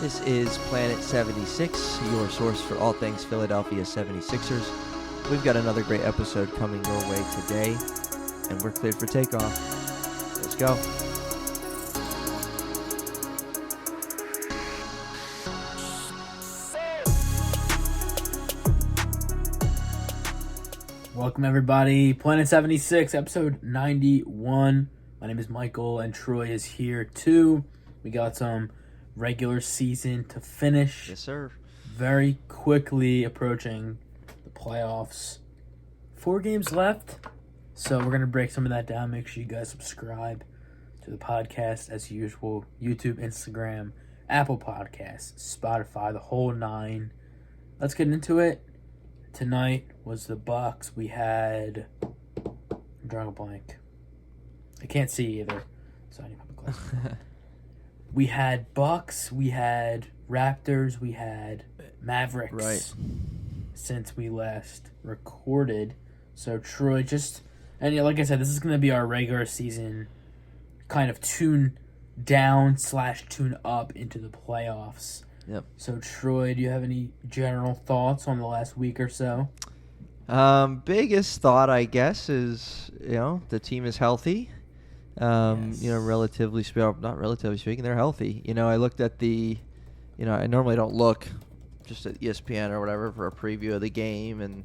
This is Planet 76, your source for all things Philadelphia 76ers. We've got another great episode coming your way today, and we're cleared for takeoff. Let's go. Welcome everybody, Planet 76, episode 91. My name is Michael and Troy is here too. We got some regular season to finish. Yes, sir. Very quickly approaching the playoffs. 4 games left, so we're going to break some of that down. Make sure you guys subscribe to the podcast as usual. YouTube, Instagram, Apple Podcasts, Spotify, the whole 9. Let's get into it. Tonight was the Bucks. We had... I'm drawing a blank. I can't see either, so I need to put my glasses. We had Bucks, we had Raptors, we had Mavericks. Right. Since we last recorded. So Troy, and like I said, this is going to be our regular season kind of tune down / tune up into the playoffs. Yep. So Troy, do you have any general thoughts on the last week or so? Biggest thought, I guess, is, the team is healthy. Yes. Not relatively speaking, they're healthy. I looked at I normally don't look just at ESPN or whatever for a preview of the game, and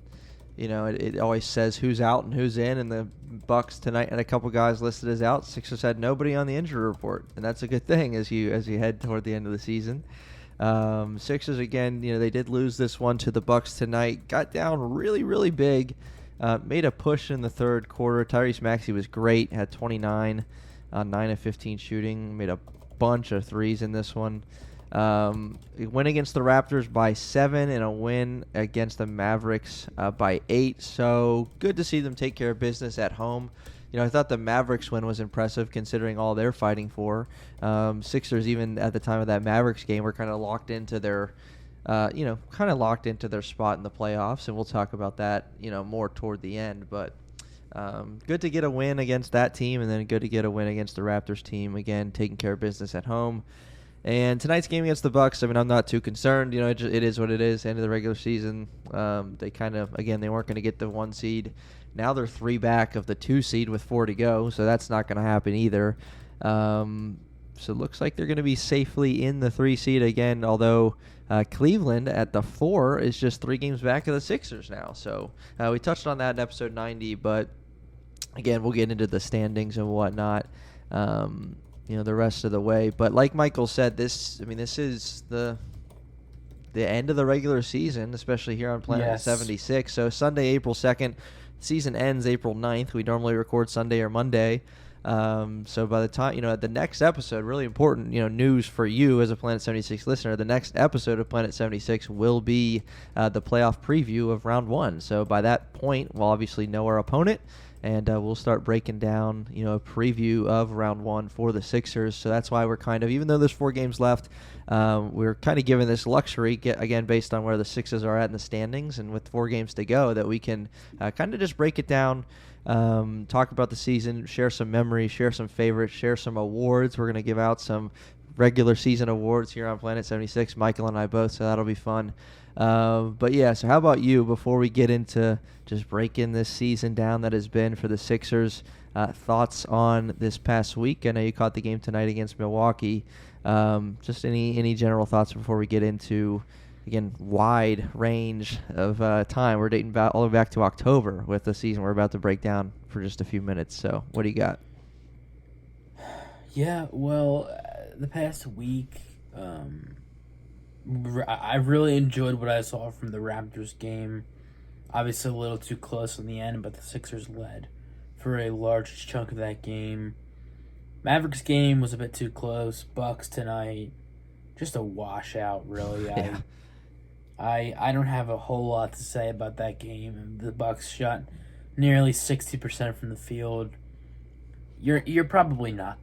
it always says who's out and who's in, and the Bucks tonight had a couple guys listed as out. Sixers had nobody on the injury report, and that's a good thing as you head toward the end of the season. Sixers again, they did lose this one to the Bucks tonight. Got down really, really big. Made a push in the third quarter. Tyrese Maxey was great. Had 29 on 9 of 15 shooting. Made a bunch of threes in this one. Win against the Raptors by 7 and a win against the Mavericks by 8. So good to see them take care of business at home. I thought the Mavericks win was impressive considering all they're fighting for. Sixers, even at the time of that Mavericks game, were kind of locked into their spot in the playoffs, and we'll talk about that, more toward the end. But good to get a win against that team, and then good to get a win against the Raptors team, again, taking care of business at home. And tonight's game against the Bucks, I'm not too concerned. It is what it is, end of the regular season. They they weren't going to get the 1 seed. Now they're 3 back of the 2 seed with 4 to go, so that's not going to happen either. So it looks like they're going to be safely in the 3 seed again, although Cleveland at the 4 is just 3 games back of the Sixers now. So we touched on that in episode 90, but again, we'll get into the standings and whatnot, the rest of the way. But like Michael said, this is the end of the regular season, especially here on Planet 76. So Sunday, April 2nd, season ends April 9th. We normally record Sunday or Monday. So by the time, the next episode, really important, news for you as a Planet 76 listener, the next episode of Planet 76 will be the playoff preview of round 1. So by that point, we'll obviously know our opponent, and we'll start breaking down, a preview of round 1 for the Sixers. So that's why we're even though there's 4 games left, we're kind of given this luxury, again, based on where the Sixers are at in the standings, and with 4 games to go, that we can kind of just break it down, talk about the season, share some memories, share some favorites, share some awards. We're going to give out some regular season awards here on Planet 76, Michael and I both, so that'll be fun. But yeah, so how about you, before we get into just breaking this season down that has been for the Sixers, thoughts on this past week? I know you caught the game tonight against Milwaukee. Just any general thoughts before we get into, again, wide range of time. We're dating all the way back to October with the season we're about to break down for just a few minutes. So what do you got? Yeah, well, the past week, I really enjoyed what I saw from the Raptors game. Obviously a little too close in the end, but the Sixers led for a large chunk of that game. Mavericks game was a bit too close. Bucks tonight, just a washout, really. Yeah. I don't have a whole lot to say about that game. The Bucks shot nearly 60% from the field. You're probably not.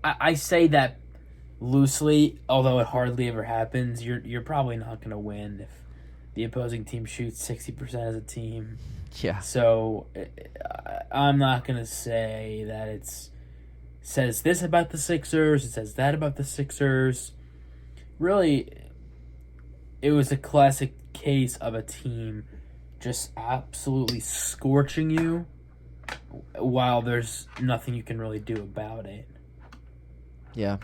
I say that loosely, although it hardly ever happens. You're probably not going to win if the opposing team shoots 60% as a team. Yeah. So I'm not going to say that it says this about the Sixers, it says that about the Sixers. really, it was a classic case of a team just absolutely scorching you while there's nothing you can really do about it. Yeah.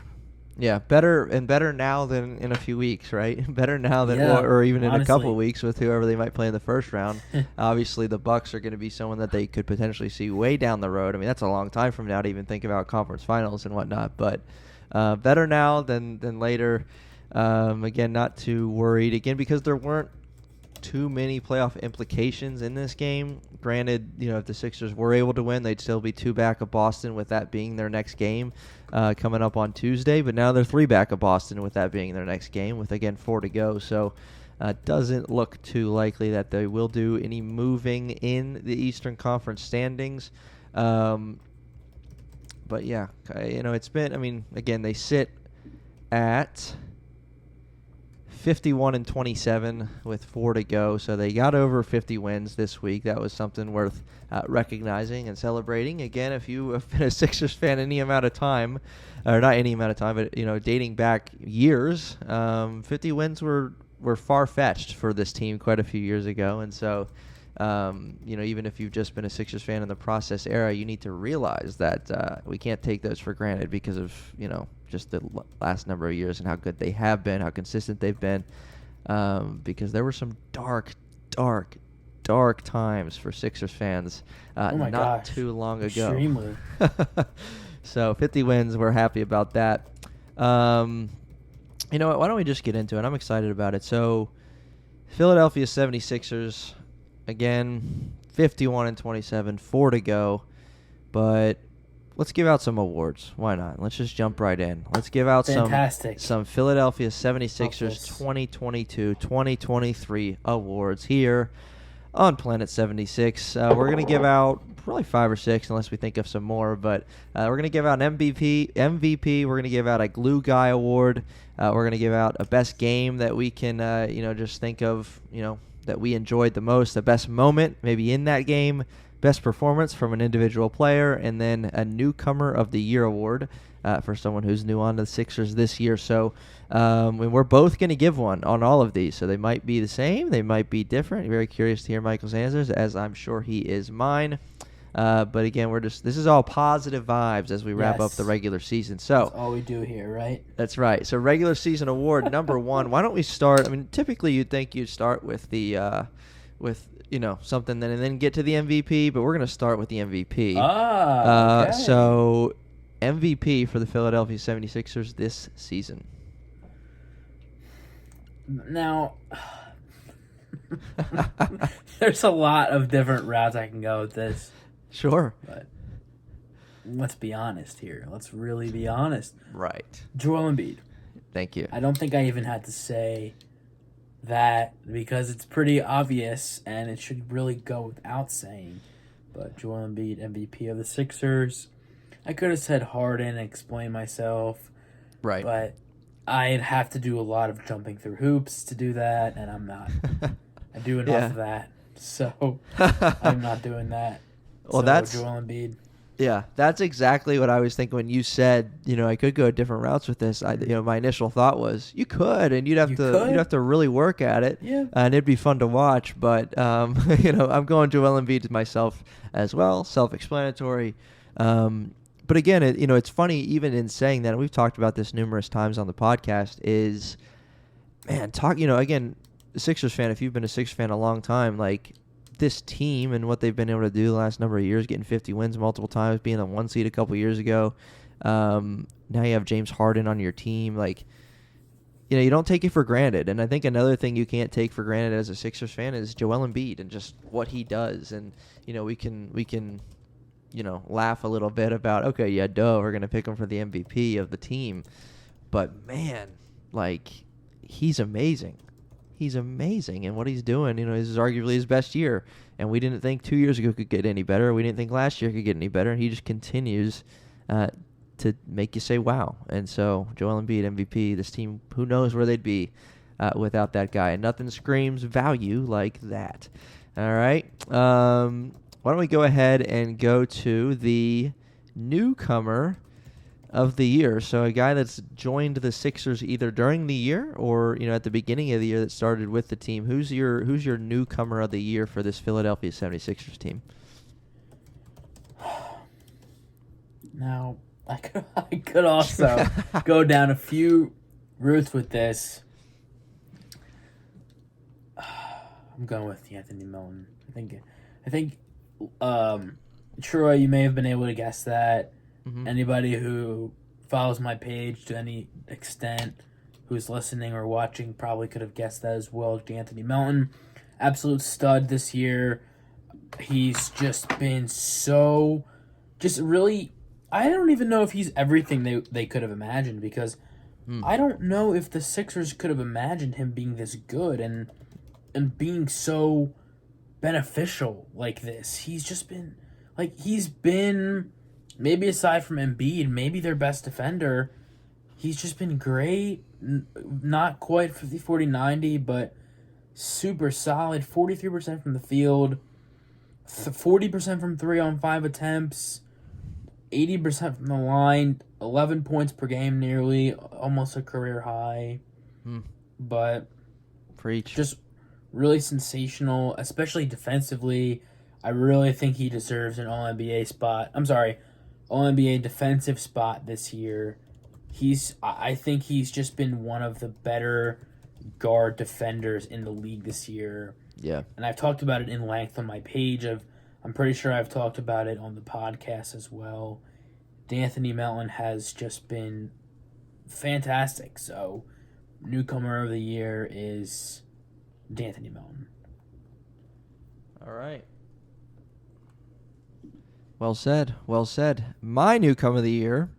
Yeah, better now than in a few weeks, right? Better now than Yeah, or even in a couple honestly. of weeks with whoever they might play in the first round. Obviously, the Bucks are going to be someone that they could potentially see way down the road. I mean, that's a long time from now to even think about conference finals and whatnot. But better now than later. Again, not too worried. Again, because there weren't too many playoff implications in this game. Granted, if the Sixers were able to win, they'd still be 2 back of Boston with that being their next game coming up on Tuesday. But now they're 3 back of Boston with that being their next game with, again, 4 to go. So doesn't look too likely that they will do any moving in the Eastern Conference standings. But, yeah, it's been, again, they sit at 51-27 with 4 to go, so they got over 50 wins this week. That was something worth recognizing and celebrating. Again, if you have been a Sixers fan any amount of time, or not any amount of time, but dating back years, 50 wins were far-fetched for this team quite a few years ago, and so even if you've just been a Sixers fan in the process era, you need to realize that we can't take those for granted because of just the last number of years and how good they have been, how consistent they've been, because there were some dark times for Sixers fans not too long ago. Extremely. So 50 wins, we're happy about that. You know what, why don't we just get into it? I'm excited about it. So Philadelphia 76ers, again, 51-27, 4 to go, but let's give out some awards. Why not? Let's just jump right in. Let's give out some Philadelphia 76ers 2022-2023 awards here on Planet 76. We're going to give out probably 5 or 6 unless we think of some more, but we're going to give out an MVP. We're going to give out a Glue Guy award. We're going to give out a best game that we can just think of, that we enjoyed the most, the best moment maybe in that game, best performance from an individual player, and then a Newcomer of the Year award for someone who's new on the Sixers this year. So we're both going to give one on all of these. So they might be the same. They might be different. Very curious to hear Michael's answers, as I'm sure he is mine. But again, this is all positive vibes as we wrap up the regular season. So that's all we do here, right? That's right. So regular season award number 1. Why don't we start? I mean, typically you'd think you'd start with the something and then get to the MVP, but we're going to start with the MVP. Okay. So MVP for the Philadelphia 76ers this season. Now, there's a lot of different routes I can go with this. Sure. But let's be honest here. Let's really be honest. Right. Joel Embiid. Thank you. I don't think I even had to say that because it's pretty obvious and it should really go without saying. But Joel Embiid, MVP of the Sixers. I could have said Harden and explained myself. Right. But I'd have to do a lot of jumping through hoops to do that, and I'm not. I do enough of that, so I'm not doing that. Well, so that's Joel Embiid. Yeah, that's exactly what I was thinking when you said, I could go different routes with this. My initial thought was you could, and you'd have to really work at it. Yeah. And it'd be fun to watch. But I'm going Joel Embiid myself as well, self-explanatory. But again, it's funny even in saying that, and we've talked about this numerous times on the podcast. Is again, a Sixers fan. If you've been a Sixers fan a long time, like, this team and what they've been able to do the last number of years, getting 50 wins multiple times, being a 1 seed a couple years ago. Now you have James Harden on your team. Like, you don't take it for granted. And I think another thing you can't take for granted as a Sixers fan is Joel Embiid and just what he does. And, we can laugh a little bit about, okay, yeah, we're going to pick him for the MVP of the team. But, man, like, he's amazing. He's amazing, and what he's doing, this is arguably his best year. And we didn't think 2 years ago could get any better. We didn't think last year could get any better. And he just continues to make you say, wow. And so, Joel Embiid, MVP, this team, who knows where they'd be without that guy. And nothing screams value like that. All right. Why don't we go ahead and go to the Newcomer of the year. So a guy that's joined the Sixers either during the year or at the beginning of the year that started with the team. Who's your newcomer of the year for this Philadelphia 76ers team? Now, I could also go down a few routes with this. I'm going with Anthony Melton. I think Troy, you may have been able to guess that. Mm-hmm. Anybody who follows my page to any extent, who's listening or watching, probably could have guessed that as well. Anthony Melton, absolute stud this year. He's just been really. I don't even know if he's everything they could have imagined, because I don't know if the Sixers could have imagined him being this good and being so beneficial like this. He's been, maybe aside from Embiid, maybe their best defender. He's just been great. Not quite 50-40-90, but super solid. 43% from the field, 40% from 3 on 5 attempts, 80% from the line, 11 points per game nearly, almost a career high. But Preach. Just really sensational, especially defensively. I really think he deserves an All-NBA spot. I'm sorry, All-NBA defensive spot this year. I think he's just been one of the better guard defenders in the league this year. Yeah. And I've talked about it in length on my page. I'm pretty sure I've talked about it on the podcast as well. D'Anthony Melton has just been fantastic. So, newcomer of the year is D'Anthony Melton. All right. Well said. Well said. My newcomer of the year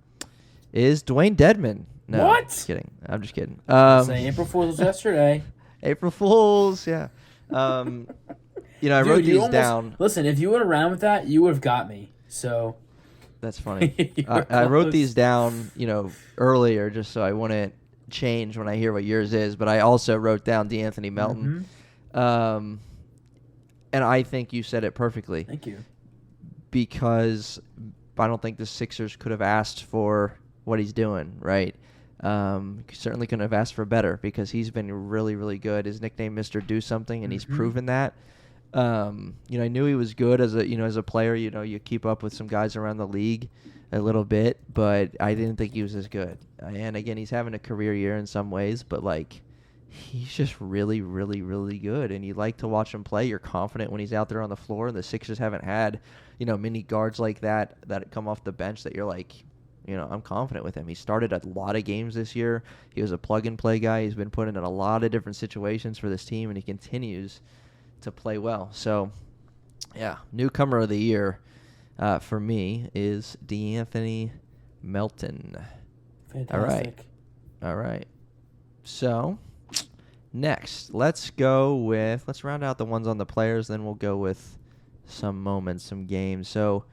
is Dwayne Dedmon. No, What? I'm just kidding. Say April Fool's was yesterday. April Fool's, yeah. I Dude, wrote these down. Listen, if you would have ran with that, you would have got me. So that's funny. I wrote these down, earlier just so I wouldn't change when I hear what yours is. But I also wrote down D'Anthony Melton. And I think you said it perfectly. Thank you. Because I don't think the Sixers could have asked for what he's doing, right? Certainly couldn't have asked for better, because he's been really, really good. His nickname, Mr. Do Something, and he's proven that. I knew he was good as a player. You keep up with some guys around the league a little bit, but I didn't think he was as good. And again, he's having a career year in some ways, but he's just really, really, really good. And you like to watch him play. You're confident when he's out there on the floor. And the Sixers haven't had, many guards like that come off the bench that you're like, I'm confident with him. He started a lot of games this year. He was a plug-and-play guy. He's been put in a lot of different situations for this team, and he continues to play well. So, yeah, newcomer of the year for me is D'Anthony Melton. Fantastic. All right. So, next, let's round out the ones on the players, then we'll go with some moments, some games. So,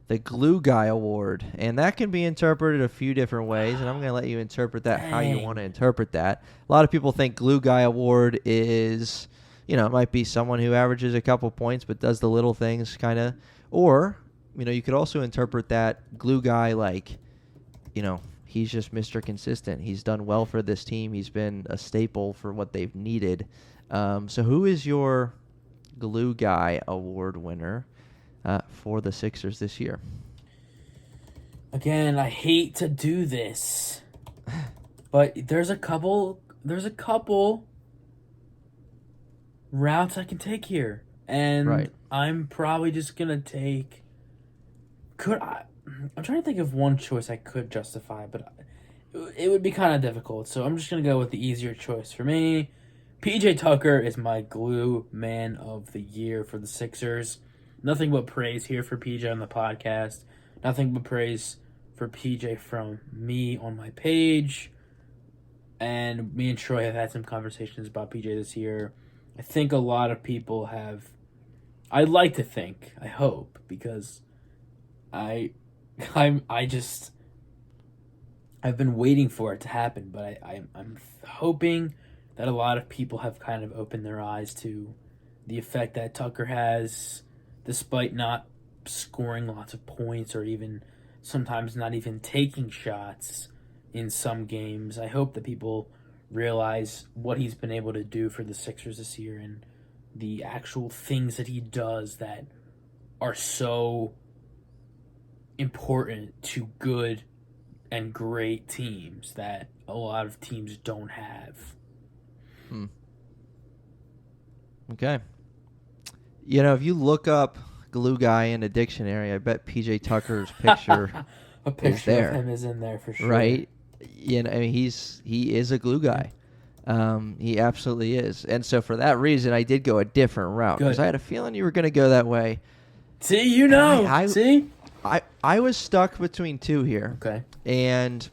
the Glue Guy Award, and that can be interpreted a few different ways, and I'm going to let you interpret that how you want to interpret that. A lot of people think Glue Guy Award is, it might be someone who averages a couple points but does the little things kind of, or, you could also interpret that Glue Guy like, he's just Mr. Consistent. He's done well for this team. He's been a staple for what they've needed. So who is your Glue Guy Award winner for the Sixers this year? Again, I hate to do this, but there's a couple routes I can take here, and I'm probably just gonna take. I'm trying to think of one choice I could justify, but it would be kind of difficult. So I'm just gonna go with the easier choice for me. PJ Tucker is my glue man of the year for the Sixers. Nothing but praise here for PJ on the podcast. Nothing but praise for PJ from me on my page. And me and Troy have had some conversations about PJ this year. I think a lot of people have. I'd like to think. I hope, because I've been waiting for it to happen, but I'm hoping that a lot of people have kind of opened their eyes to the effect that Tucker has, despite not scoring lots of points or even sometimes not even taking shots in some games. I hope that people realize what he's been able to do for the Sixers this year and the actual things that he does that are so important to good and great teams that a lot of teams don't have. Okay. You know, if you look up glue guy in a dictionary, I bet PJ Tucker's picture A picture is there. of him is in there for sure. Right? You know, I mean, he is a glue guy. He absolutely is. And so for that reason, I did go a different route because I had a feeling you were going to go that way. See, you know. See? I was stuck between two here. Okay. And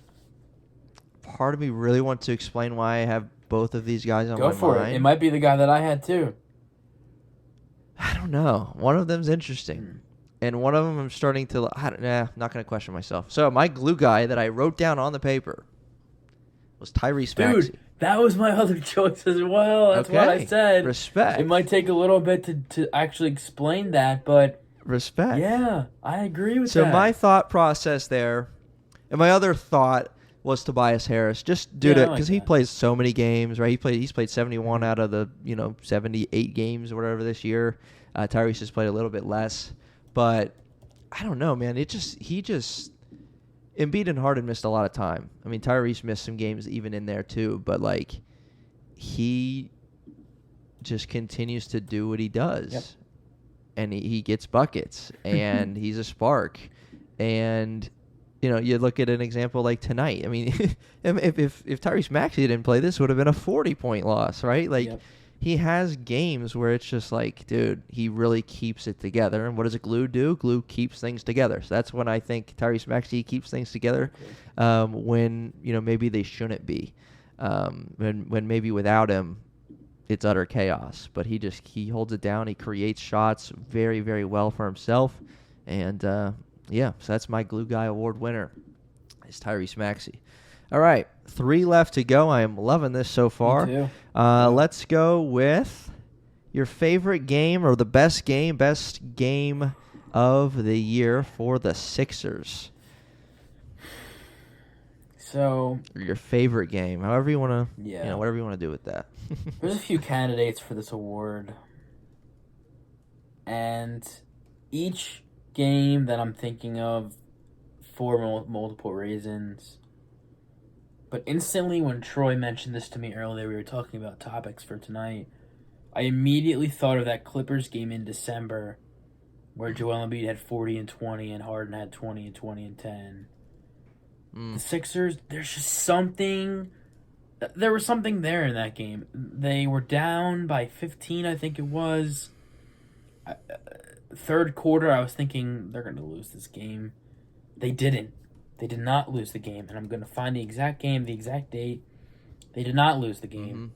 part of me really wants to explain why I have both of these guys on my mind. Go for it. It might be the guy that I had too. I don't know. One of them's interesting. And one of them I'm starting to... I'm not going to question myself. So my glue guy that I wrote down on the paper was Tyrese Maxey. Dude, that was my other choice as well. That's what I said. Respect. It might take a little bit to actually explain that, but... Respect. Yeah, I agree with that. So my thought process there, and my other thought was Tobias Harris, just due to because he plays so many games, right? He's played 71 out of the 78 games or whatever this year. Tyrese has played a little bit less, but I don't know, man. Embiid and Harden missed a lot of time. I mean, Tyrese missed some games even in there too, but like he just continues to do what he does. Yep. And he gets buckets, and he's a spark. And, you look at an example like tonight. I mean, if Tyrese Maxey didn't play, this would have been a 40-point loss, right? Like, he has games where it's just like, dude, he really keeps it together. And what does a glue do? Glue keeps things together. So that's when I think Tyrese Maxey keeps things together when, maybe they shouldn't be. When maybe without him, it's utter chaos, but he holds it down. He creates shots very, very well for himself, and so that's my Glue Guy Award winner. Is Tyrese Maxey. All right, 3 left to go. I am loving this so far. Me too. Let's go with your favorite game or the best game of the year for the Sixers. So, or your favorite game, however you want to, whatever you want to do with that. There's a few candidates for this award, and each game that I'm thinking of for multiple reasons. But instantly when Troy mentioned this to me earlier, we were talking about topics for tonight, I immediately thought of that Clippers game in December where Joel Embiid had 40 and 20 and Harden had 20 and 20 and 10. The Sixers, there's just something... There was something there in that game. They were down by 15, I think it was. Third quarter, I was thinking they're going to lose this game. They didn't. They did not lose the game. And I'm going to find the exact game, the exact date. They did not lose the game.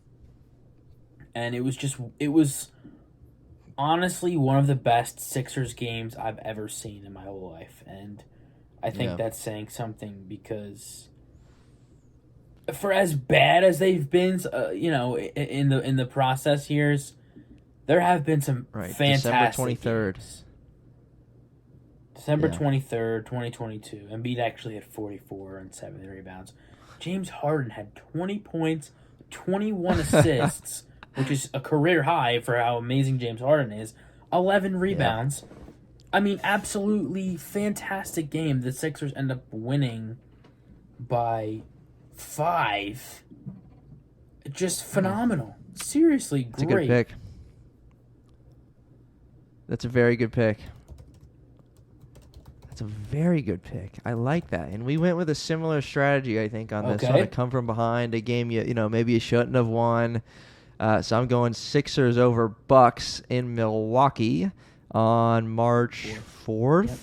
And it was honestly one of the best Sixers games I've ever seen in my whole life. And I think that's saying something because... For as bad as they've been, in the process years, there have been some fantastic December 23rd. games. December 23rd, 2022. Embiid actually had 44 and 7 rebounds. James Harden had 20 points, 21 assists, which is a career high for how amazing James Harden is. 11 rebounds. Yeah. I mean, absolutely fantastic game. The Sixers end up winning by 5. Just phenomenal. Seriously, That's great. a good pick. That's a very good pick. That's a very good pick. I like that. And we went with a similar strategy, I think, on this one. To come from behind, a game maybe you shouldn't have won. So I'm going Sixers over Bucks in Milwaukee on March 4th. Yep.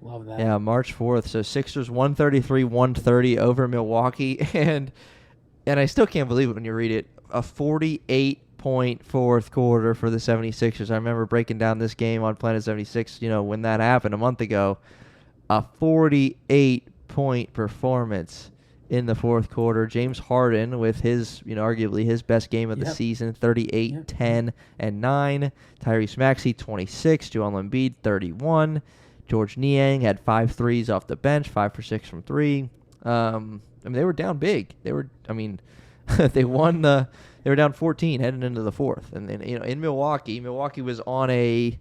Love that. Yeah, March 4th. So Sixers 133-130 over Milwaukee. And I still can't believe it when you read it. A 48-point fourth quarter for the 76ers. I remember breaking down this game on Planet 76, when that happened a month ago. A 48-point performance in the fourth quarter. James Harden with his, arguably his best game of the season, 38, 10, and 9. Tyrese Maxey, 26. Joel Embiid, 31. George Niang had 5 threes off the bench, 5 for 6 from 3. They were down big. They were they won they were down 14 heading into the fourth. And then, in Milwaukee was on a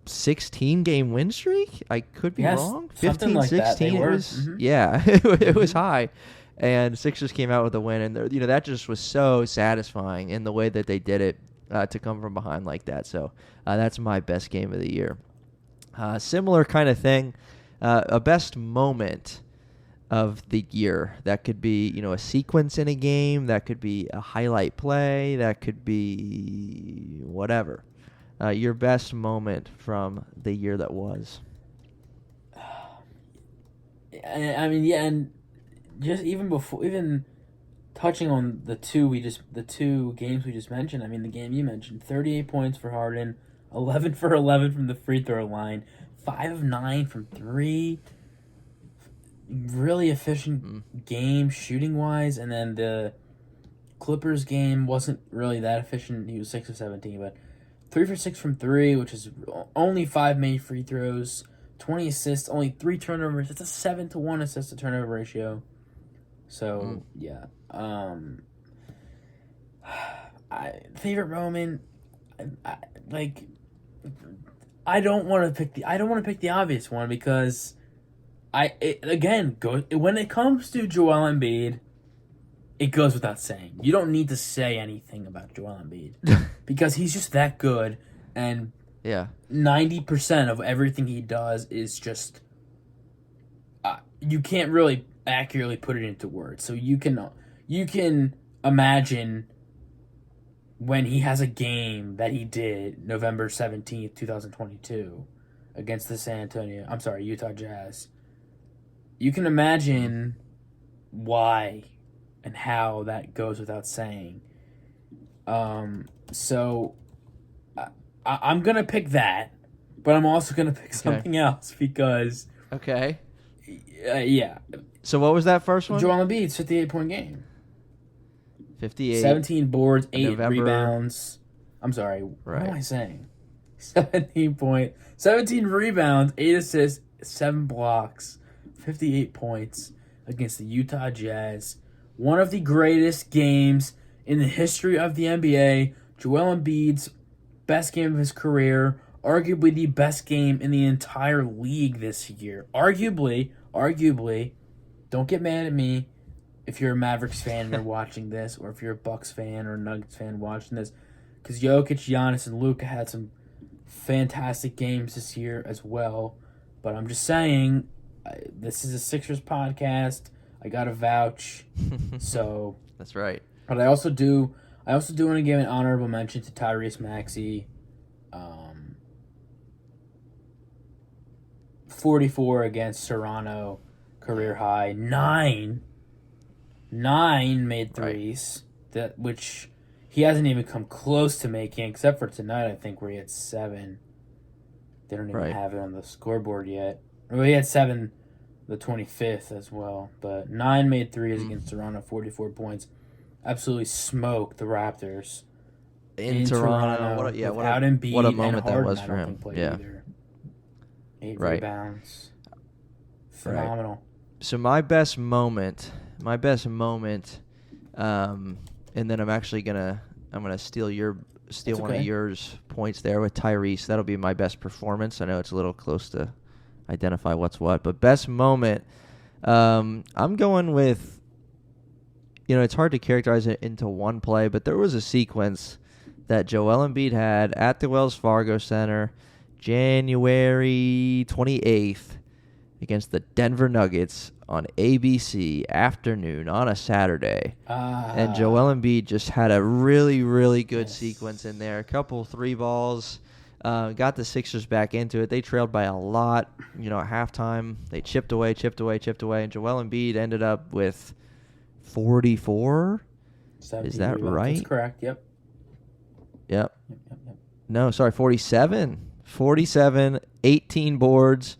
16-game win streak. I could be wrong. 15, like 16. That. It was, yeah, it was high. And Sixers came out with a win, and that just was so satisfying in the way that they did it to come from behind like that. So that's my best game of the year. Similar kind of thing, a best moment of the year. That could be, a sequence in a game. That could be a highlight play. That could be whatever. Your best moment from the year that was. And just even touching on the two games we just mentioned. The game you mentioned, 38 points for Harden, 11 for 11 from the free throw line, 5 of 9 from 3. Really efficient game shooting wise, and then the Clippers game wasn't really that efficient. He was 6 of 17, but 3 for 6 from 3, which is only 5 made free throws, 20 assists, only 3 turnovers. It's a 7-to-1 assist to turnover ratio. So yeah, favorite moment. I don't want to pick the obvious one because when it comes to Joel Embiid, it goes without saying. You don't need to say anything about Joel Embiid because he's just that good, and 90% of everything he does is just you can't really accurately put it into words. So you can imagine when he has a game that he did November 17th, 2022 against the Utah Jazz. You can imagine why and how that goes without saying. So I'm going to pick that, but I'm also going to pick something else because... Okay. Yeah. So what was that first one? Joel Embiid's 58-point game. 58. 17 boards, 8 November. Rebounds. I'm sorry. Right. What am I saying? 17 rebounds, 8 assists, 7 blocks, 58 points against the Utah Jazz. One of the greatest games in the history of the NBA. Joel Embiid's best game of his career. Arguably the best game in the entire league this year. Arguably, don't get mad at me if you're a Mavericks fan and you're watching this, or if you're a Bucks fan or a Nuggets fan watching this, because Jokic, Giannis, and Luka had some fantastic games this year as well. But I'm just saying, this is a Sixers podcast. I got to vouch. So that's right. But I also do want to give an honorable mention to Tyrese Maxey. 44 against Serrano, career high. 9 made threes, which he hasn't even come close to making, except for tonight, I think, where he had 7. They don't even have it on the scoreboard yet. Well, he had 7 the 25th as well, but 9 made threes against Toronto, 44 points. Absolutely smoked the Raptors in Toronto. What a moment that was for him. Yeah. Either. 8 rebounds. Phenomenal. Right. So my best moment, and then I'm actually gonna steal one of yours points there with Tyrese. That'll be my best performance. I know it's a little close to identify what's what, but best moment, I'm going with, it's hard to characterize it into one play, but there was a sequence that Joel Embiid had at the Wells Fargo Center January 28th against the Denver Nuggets on ABC afternoon on a Saturday. And Joel Embiid just had a really, really good sequence in there. A couple 3 balls. Got the Sixers back into it. They trailed by a lot. At halftime, they chipped away. And Joel Embiid ended up with 44. Is that right? That's correct, yep. Yep. No, sorry, 47. 47, 18 boards.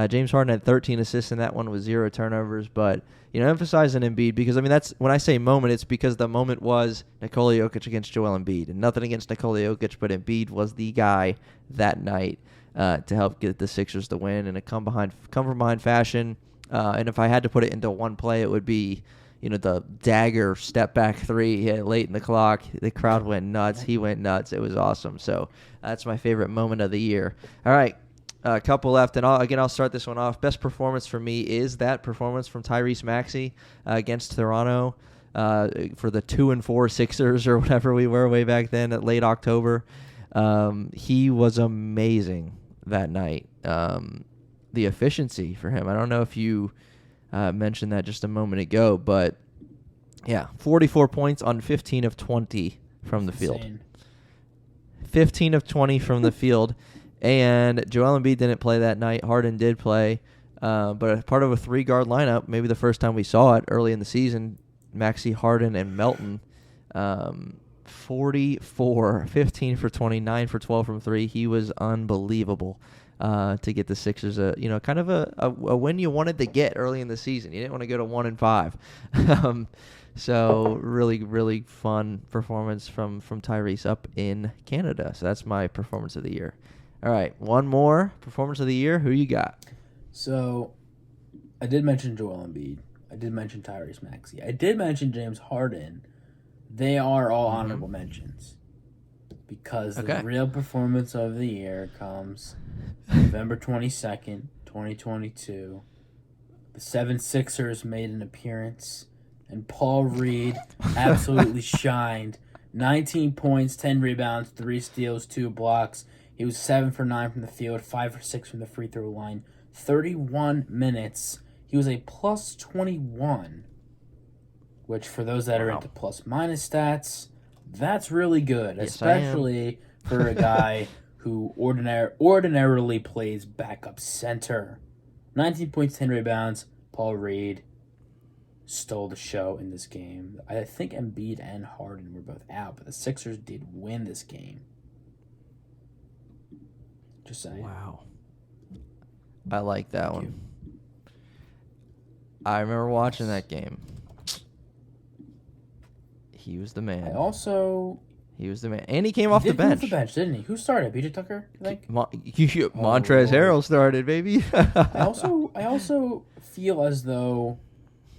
James Harden had 13 assists in that one with 0 turnovers. But, emphasizing Embiid because, that's when I say moment, it's because the moment was Nikola Jokic against Joel Embiid. And nothing against Nikola Jokic, but Embiid was the guy that night. to help get the Sixers the win in a come from behind fashion. And if I had to put it into one play, it would be, the dagger step back three he hit late in the clock. The crowd went nuts. He went nuts. It was awesome. So that's my favorite moment of the year. All right. A couple left, and I'll start this one off. Best performance for me is that performance from Tyrese Maxey against Toronto for the 2-4 Sixers or whatever we were way back then at late October. He was amazing that night. The efficiency for him. I don't know if you mentioned that just a moment ago, but yeah, 44 points on 15 of 20 from the field. 15 of 20 from the field. And Joel Embiid didn't play that night. Harden did play. But part of a three-guard lineup, maybe the first time we saw it early in the season, Maxey, Harden, and Melton. 44, 15 for 20, 9 for 12 from three. He was unbelievable to get the Sixers kind of a win you wanted to get early in the season. You didn't want to go to 1-5. So really, really fun performance from Tyrese up in Canada. So that's my performance of the year. All right, one more performance of the year. Who you got? So, I did mention Joel Embiid. I did mention Tyrese Maxey. I did mention James Harden. They are all honorable mentions because the real performance of the year comes November 22nd, 2022. The 76ers made an appearance, and Paul Reed absolutely shined. 19 points, 10 rebounds, 3 steals, 2 blocks. He was 7 for 9 from the field, 5 for 6 from the free throw line. 31 minutes. He was a plus 21, which for those that are into plus minus stats, that's really good, yes, especially for a guy who ordinarily plays backup center. 19 points, 10 rebounds. Paul Reed stole the show in this game. I think Embiid and Harden were both out, but the Sixers did win this game. Just saying. Wow. I like that one. I remember watching that game. He was the man. He was the man. And he came off the bench. He didn't he? Who started? PJ Tucker, I think? Montrezl Harrell started, baby. I also feel as though,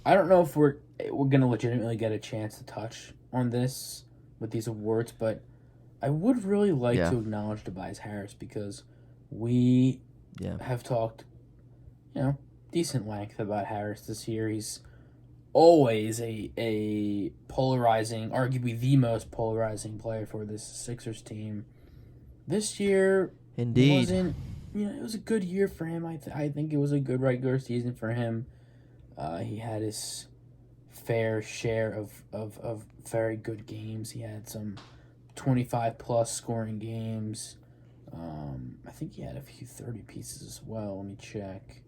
I don't know if we're going to legitimately get a chance to touch on this with these awards, but I would really like to acknowledge Tobias Harris because we have talked, decent length about Harris this year. He's always a polarizing, arguably the most polarizing player for this Sixers team. This year, indeed, it was a good year for him. I think it was a good regular season for him. He had his fair share of very good games. He had some 25-plus scoring games. I think he had a few 30 pieces as well. Let me check.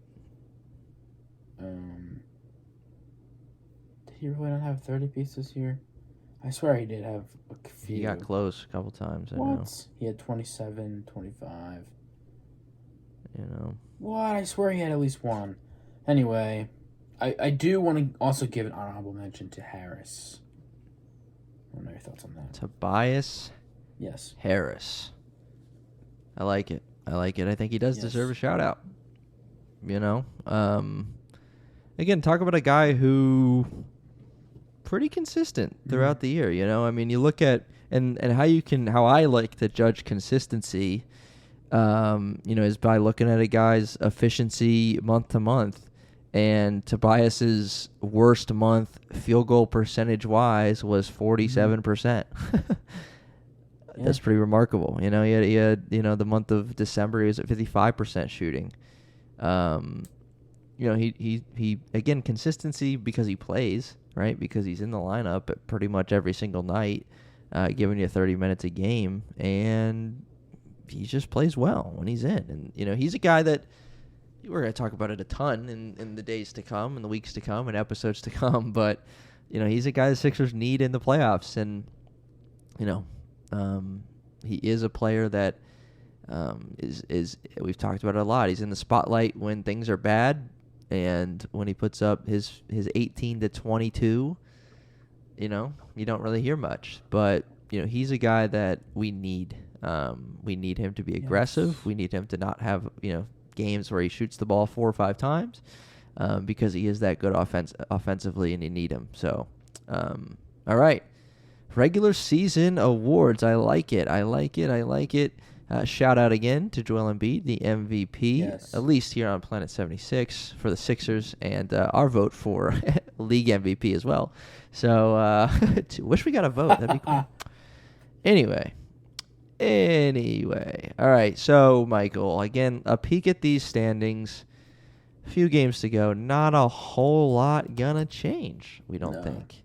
Did he really not have 30 pieces here? I swear he did have a few. He got close a couple times. I know. He had 27, 25. What? I swear he had at least one. Anyway, I do want to also give an honorable mention to Harris. I don't know your thoughts on that. Tobias Harris. I like it. I think he does deserve a shout out. Again, talk about a guy who pretty consistent throughout the year. You look at and how I like to judge consistency. Is by looking at a guy's efficiency month to month. And Tobias's worst month field goal percentage wise was 47%. That's pretty remarkable. He had the month of December he was at 55% shooting. He again, consistency because he plays, right? Because he's in the lineup at pretty much every single night, giving you 30 minutes a game, and he just plays well when he's in. And he's a guy that we're going to talk about it a ton in the days to come, and the weeks to come, and episodes to come. But he's a guy the Sixers need in the playoffs, and he is a player that is we've talked about it a lot. He's in the spotlight when things are bad, and when he puts up his 18 to 22, you don't really hear much. But he's a guy that we need We need him to be aggressive. Yes. We need him to not have games where he shoots the ball 4 or 5 times, because he is that good offensively, and you need him. So, all right. Regular season awards. I like it. Shout out again to Joel Embiid, the MVP, Yes. at least here on Planet 76 for the Sixers, and our vote for league MVP as well. So, wish we got a vote. That'd be cool. Anyway. All right. So, Michael, again, a peek at these standings. A few games to go. Not a whole lot gonna change, we don't think.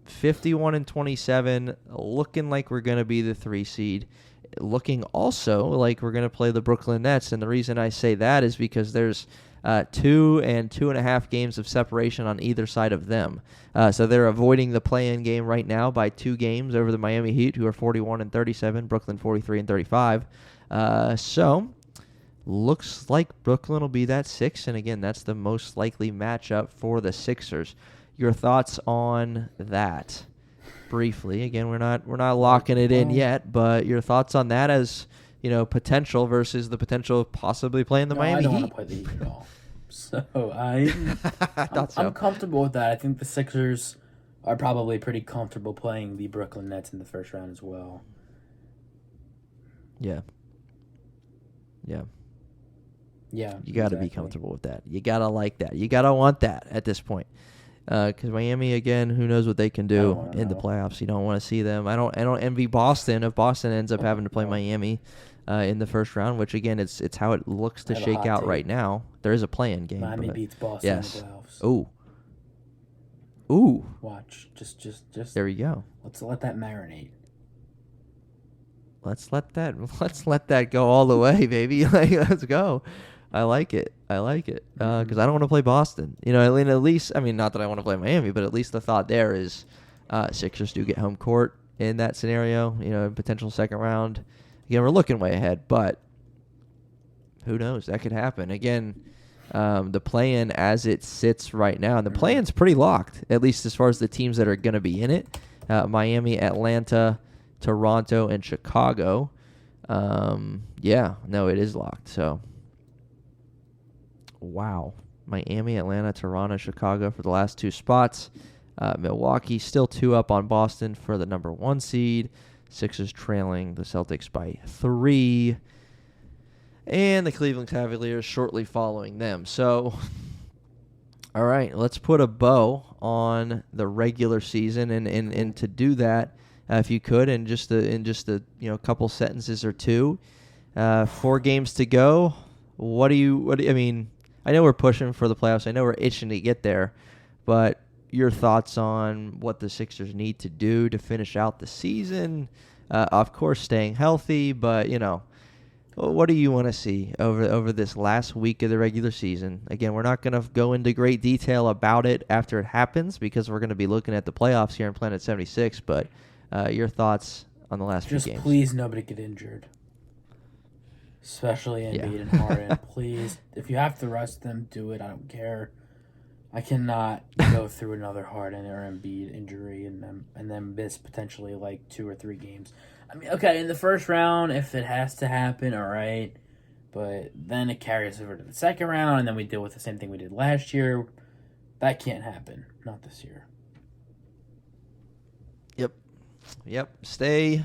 51 and 27, looking like we're going to be the 3 seed. Looking also like we're going to play the Brooklyn Nets. And the reason I say that is because there's 2 and 2.5 games of separation on either side of them. So they're avoiding the play-in game right now by 2 games over the Miami Heat, who are 41 and 37, Brooklyn 43 and 35. So looks like Brooklyn will be that 6, and again, that's the most likely matchup for the Sixers. Your thoughts on that, briefly? Again, we're not locking it in yet, but your thoughts on that as potential versus the potential of possibly playing the Miami Heat. I don't want to play the Heat at all. So I'm comfortable with that. I think the Sixers are probably pretty comfortable playing the Brooklyn Nets in the first round as well. Yeah. You got to be comfortable with that. You got to like that. You got to want that at this point. Because Miami, again, who knows what they can do in the playoffs. You don't want to see them. I don't envy Boston if Boston ends up having to play Miami in the first round, which, again, it's how it looks to shake out right now. There is a play-in game. Miami beats Boston in the playoffs. Ooh. Watch. Just there we go. Let's let that marinate. Let's let that go all the way, baby. Let's go. I like it. Because I don't want to play Boston. At least, not that I want to play Miami, but at least the thought there is Sixers do get home court in that scenario, potential second round. Again, we're looking way ahead, but who knows? That could happen. Again, the play-in as it sits right now, and the play-in's pretty locked, at least as far as the teams that are going to be in it. Miami, Atlanta, Toronto, and Chicago. It is locked, so... Wow. Miami, Atlanta, Toronto, Chicago for the last 2 spots. Milwaukee still 2 up on Boston for the number 1 seed. Sixers trailing the Celtics by 3. And the Cleveland Cavaliers shortly following them. So, all right, let's put a bow on the regular season. And to do that, if you could, in just a couple sentences or 2. 4 games to go. I know we're pushing for the playoffs. I know we're itching to get there. But your thoughts on what the Sixers need to do to finish out the season? Of course, staying healthy. But, what do you want to see over this last week of the regular season? Again, we're not going to go into great detail about it after it happens because we're going to be looking at the playoffs here in Planet 76. But your thoughts on the last few games? Just please nobody get injured. Especially Embiid and Harden. Please, if you have to rest them, do it. I don't care. I cannot go through another Harden or Embiid injury and then miss potentially 2 or 3 games. Okay, in the first round, if it has to happen, all right. But then it carries over to the second round, and then we deal with the same thing we did last year. That can't happen. Not this year. Yep. Stay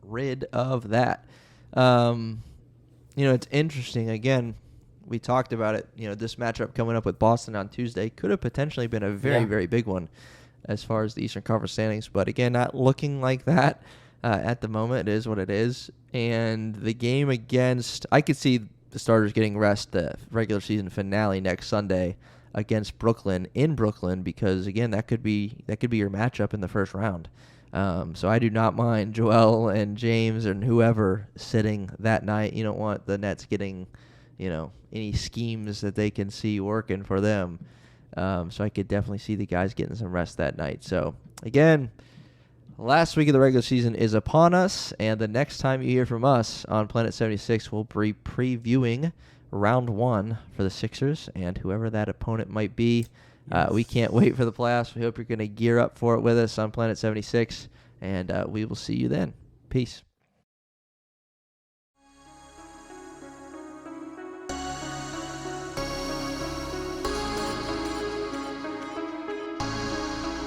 rid of that. It's interesting. Again, we talked about it. This matchup coming up with Boston on Tuesday could have potentially been a very, very big one as far as the Eastern Conference standings. But again, not looking like that at the moment. It is what it is. And the game I could see the starters getting rest the regular season finale next Sunday against Brooklyn in Brooklyn because, again, that could be your matchup in the first round. So I do not mind Joel and James and whoever sitting that night. You don't want the Nets getting, any schemes that they can see working for them. So I could definitely see the guys getting some rest that night. So, again, last week of the regular season is upon us, and the next time you hear from us on Planet 76, we'll be previewing round 1 for the Sixers and whoever that opponent might be. We can't wait for the playoffs. We hope you're going to gear up for it with us on Planet 76, and we will see you then. Peace.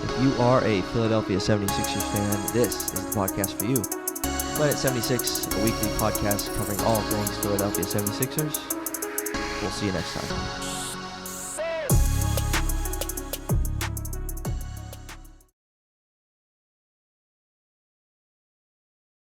If you are a Philadelphia 76ers fan, this is the podcast for you. Planet 76, a weekly podcast covering all things Philadelphia 76ers. We'll see you next time.